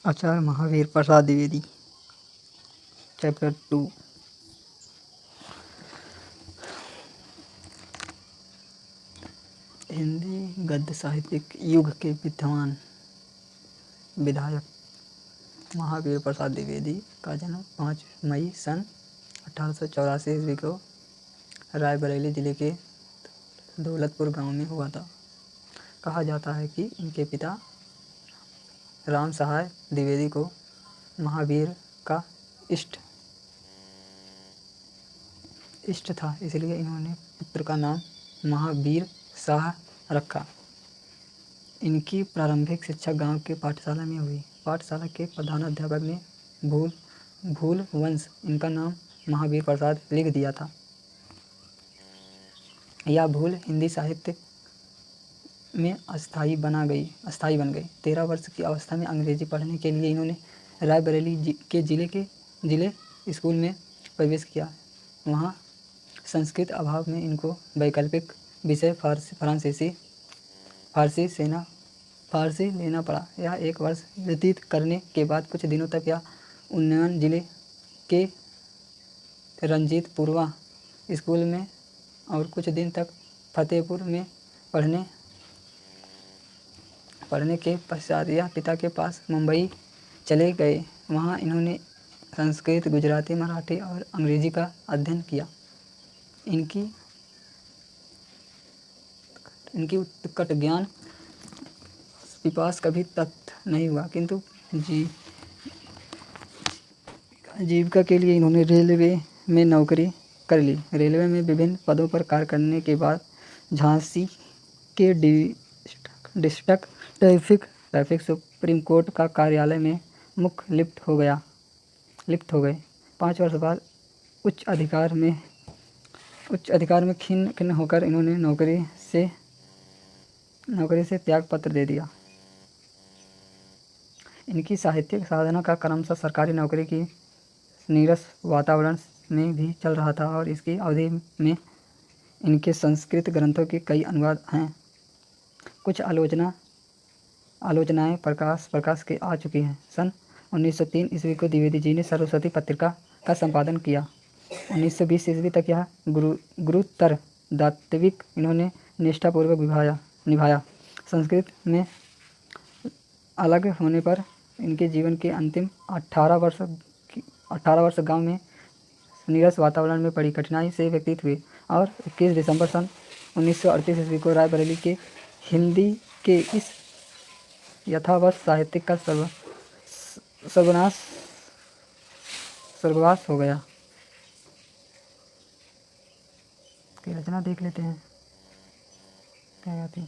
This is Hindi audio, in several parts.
आचार्य महावीर प्रसाद द्विवेदी। चैप्टर 2। हिंदी गद्य साहित्यिक युग के विद्वान विधायक महावीर प्रसाद द्विवेदी का जन्म 5 मई सन 1884 ईस्वी को रायबरेली जिले के दौलतपुर गांव में हुआ था। कहा जाता है कि इनके पिता राम सहाय द्विवेदी को महावीर का इष्ट था, इसलिए इन्होंने पुत्र का नाम महावीर शाह रखा। इनकी प्रारंभिक शिक्षा गांव के पाठशाला में हुई। पाठशाला के प्रधानाध्यापक ने भूल वंश इनका नाम महावीर प्रसाद लिख दिया था। यह भूल हिंदी साहित्य में अस्थायी बन गई। 13 वर्ष की अवस्था में अंग्रेजी पढ़ने के लिए इन्होंने रायबरेली के जिले स्कूल में प्रवेश किया। वहाँ संस्कृत अभाव में इनको वैकल्पिक विषय फारसी लेना पड़ा। यह 1 वर्ष व्यतीत करने के बाद कुछ दिनों तक यह उन्नाव जिले के रंजीतपुरवा स्कूल में और कुछ दिन तक फतेहपुर में पढ़ने के पश्चात यह पिता के पास मुंबई चले गए। वहाँ इन्होंने संस्कृत, गुजराती, मराठी और अंग्रेजी का अध्ययन किया। इनकी उत्कट ज्ञान पिपास कभी तप्त नहीं हुआ, किंतु जीविका के लिए इन्होंने रेलवे में नौकरी कर ली। रेलवे में विभिन्न पदों पर कार्य करने के बाद झांसी के डिस्ट्रिक्ट ट्रैफिक सुप्रीम कोर्ट का कार्यालय में मुख्य लिफ्ट हो गए। 5 वर्ष बाद उच्च अधिकार में खिन्न होकर इन्होंने नौकरी से त्याग पत्र दे दिया। इनकी साहित्यिक साधना का क्रमशः सरकारी नौकरी की नीरस वातावरण में भी चल रहा था और इसकी अवधि में इनके संस्कृत ग्रंथों के कई अनुवाद हैं। कुछ आलोचनाएं प्रकाश के आ चुकी हैं। सन 1903 ईस्वी को द्विवेदी जी ने सरस्वती पत्रिका का संपादन किया। 1920 ईस्वी तक यह गुरुतर दायित्व इन्होंने निष्ठापूर्वक निभाया। संस्कृत में अलग होने पर इनके जीवन के अंतिम 18 वर्ष गांव में नीरस वातावरण में बड़ी कठिनाई से व्यतीत हुए और 21 दिसंबर सन 1938 ईस्वी को रायबरेली के हिंदी के इस यथावत साहित्यिक का सर्वनाश हो गया। की रचना देख लेते हैं क्या आती।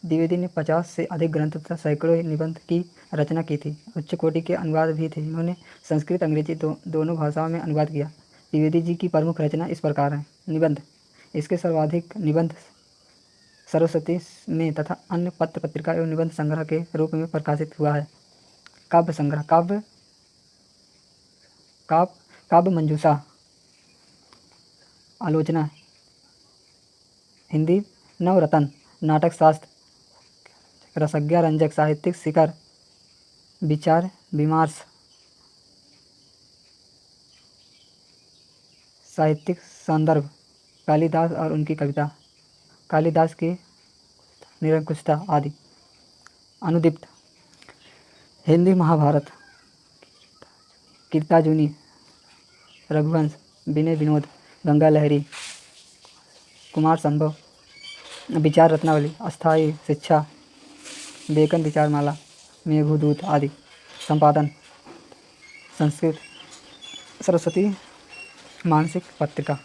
द्विवेदी ने 50 से अधिक ग्रंथ तथा सैकड़ों निबंध की रचना की थी। उच्च कोटि के अनुवाद भी थे। इन्होंने संस्कृत अंग्रेजी दोनों भाषाओं में अनुवाद किया। द्विवेदी जी की प्रमुख रचना इस प्रकार है। निबंध। इसके सर्वाधिक निबंध सरस्वती में तथा अन्य पत्र पत्रिका एवं निबंध संग्रह के रूप में प्रकाशित हुआ है। काव्य संग्रह। काव्य मंजूषा, आलोचना, हिंदी नवरत्न, नाटक शास्त्र, रसज्ञा रंजक, साहित्यिक शिखर, विचार विमर्श, साहित्यिक संदर्भ, कालिदास और उनकी कविता, कालिदास की निरंकुशता आदि, अनुदीप्त, हिंदी महाभारत, कीर्तार्जुनी, रघुवंश, विनय विनोद, गंगा लहरी, कुमार संभव, विचार रत्नावली, अस्थायी शिक्षा, बेकन विचारमाला, मेघदूत आदि। संपादन संस्कृत सरस्वती मानसिक पत्रिका।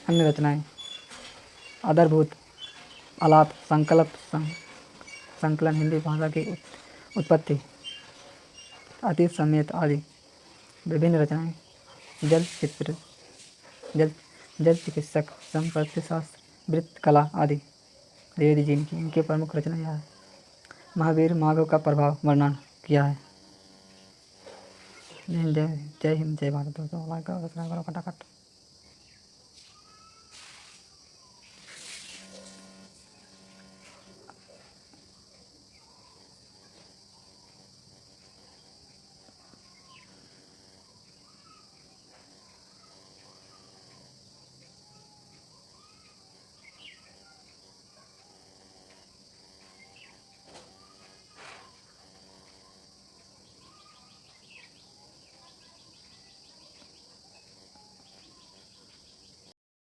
अन्य रचनाएं आधारभूत, आलाप, संकलन, हिंदी भाषा की उत्पत्ति, अतीत समेत आदि। विभिन्न रचनाएं जल चिकित्सक, संपत्ति शास्त्र, वृत्त कला आदि। द्विवेदी जी की इनकी प्रमुख रचना यह है। महावीर माधव का प्रभाव वर्णन किया है। जय हिंद, जय भारत दोस्तों। लाइक करो, सब्सक्राइब करो फटाफट।